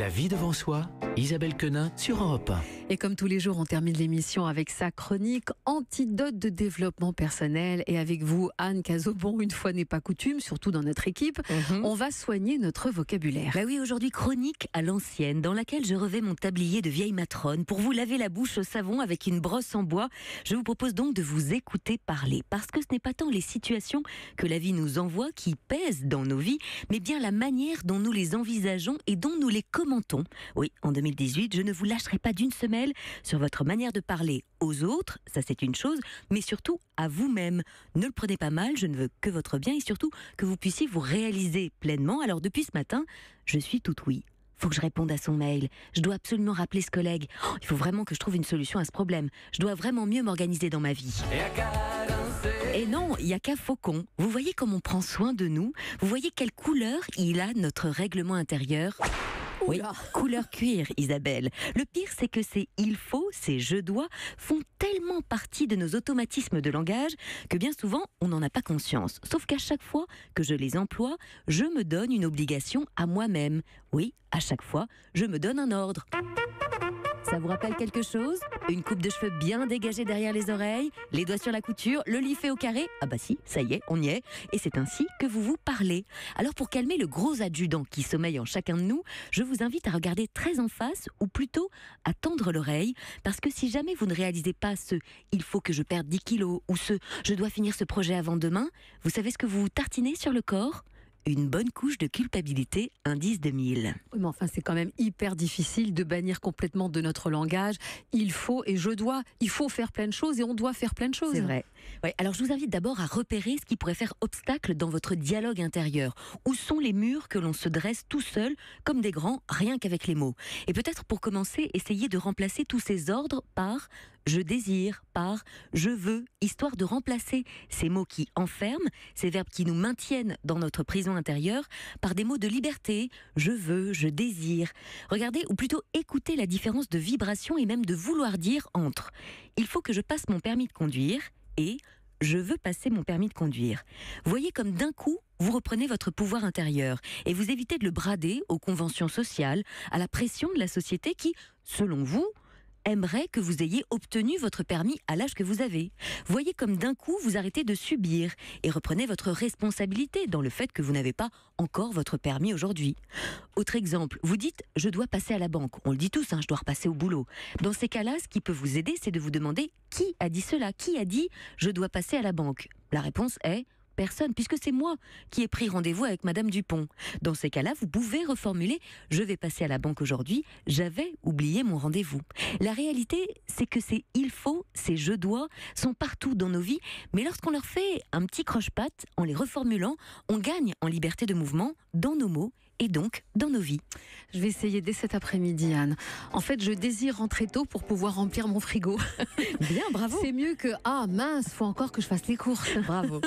La vie devant soi, Isabelle Quenin sur Europe 1. Et comme tous les jours, on termine l'émission avec sa chronique Antidote de développement personnel. Et avec vous, Anne Cazobon, une fois n'est pas coutume, surtout dans notre équipe, on va soigner notre vocabulaire. Bah oui, aujourd'hui, chronique à l'ancienne, dans laquelle je revais mon tablier de vieille matrone pour vous laver la bouche au savon avec une brosse en bois. Je vous propose donc de vous écouter parler, parce que ce n'est pas tant les situations que la vie nous envoie qui pèsent dans nos vies, mais bien la manière dont nous les envisageons et dont nous les commentons. Oui, en 2018, je ne vous lâcherai pas d'une semelle sur votre manière de parler aux autres, ça c'est une chose, mais surtout à vous-même. Ne le prenez pas mal, je ne veux que votre bien et surtout que vous puissiez vous réaliser pleinement. Alors depuis ce matin, je suis toute oui. Faut que je réponde à son mail. Je dois absolument rappeler ce collègue. Il faut vraiment que je trouve une solution à ce problème. Je dois vraiment mieux m'organiser dans ma vie. Et non, il n'y a qu'à Faucon. Vous voyez comme on prend soin de nous? Vous voyez quelle couleur il a, notre règlement intérieur? Oui, couleur cuir, Isabelle. Le pire, c'est que ces « il faut », ces « je dois » font tellement partie de nos automatismes de langage que bien souvent, on n'en a pas conscience. Sauf qu'à chaque fois que je les emploie, je me donne une obligation à moi-même. Oui, à chaque fois, je me donne un ordre. Ça vous rappelle quelque chose? Une coupe de cheveux bien dégagée derrière les oreilles, les doigts sur la couture, le lit fait au carré? Ah bah si, ça y est, on y est. Et c'est ainsi que vous vous parlez. Alors pour calmer le gros adjudant qui sommeille en chacun de nous, je vous invite à regarder très en face, ou plutôt à tendre l'oreille, parce que si jamais vous ne réalisez pas ce « il faut que je perde 10 kilos » ou ce « je dois finir ce projet avant demain », vous savez ce que vous vous tartinez sur le corps? Une bonne couche de culpabilité, indice de 1000. Oui, mais enfin, c'est quand même hyper difficile de bannir complètement de notre langage. Il faut et je dois. Il faut faire plein de choses et on doit faire plein de choses. C'est vrai. Ouais, alors je vous invite d'abord à repérer ce qui pourrait faire obstacle dans votre dialogue intérieur. Où sont les murs que l'on se dresse tout seul, comme des grands, rien qu'avec les mots? Et peut-être pour commencer, essayez de remplacer tous ces ordres par je désire, par je veux, histoire de remplacer ces mots qui enferment, ces verbes qui nous maintiennent dans notre prison intérieure, par des mots de liberté, je veux, je désire. Regardez, ou plutôt écoutez la différence de vibration et même de vouloir dire entre il faut que je passe mon permis de conduire et je veux passer mon permis de conduire. Voyez comme d'un coup, vous reprenez votre pouvoir intérieur et vous évitez de le brader aux conventions sociales, à la pression de la société qui, selon vous, aimerait que vous ayez obtenu votre permis à l'âge que vous avez. Voyez comme d'un coup vous arrêtez de subir et reprenez votre responsabilité dans le fait que vous n'avez pas encore votre permis aujourd'hui. Autre exemple, vous dites « je dois passer à la banque ». On le dit tous, je dois repasser au boulot. Dans ces cas-là, ce qui peut vous aider, c'est de vous demander qui a dit cela, qui a dit « je dois passer à la banque ». La réponse est personne, puisque c'est moi qui ai pris rendez-vous avec Madame Dupont. Dans ces cas-là, vous pouvez reformuler « je vais passer à la banque aujourd'hui, j'avais oublié mon rendez-vous ». La réalité, c'est que ces « il faut », ces « je dois » sont partout dans nos vies, mais lorsqu'on leur fait un petit croche-patte, en les reformulant, on gagne en liberté de mouvement dans nos mots et donc dans nos vies. Je vais essayer dès cet après-midi, Anne. En fait, je désire rentrer tôt pour pouvoir remplir mon frigo. Bien, bravo. C'est mieux que « ah mince, faut encore que je fasse les courses ». Bravo.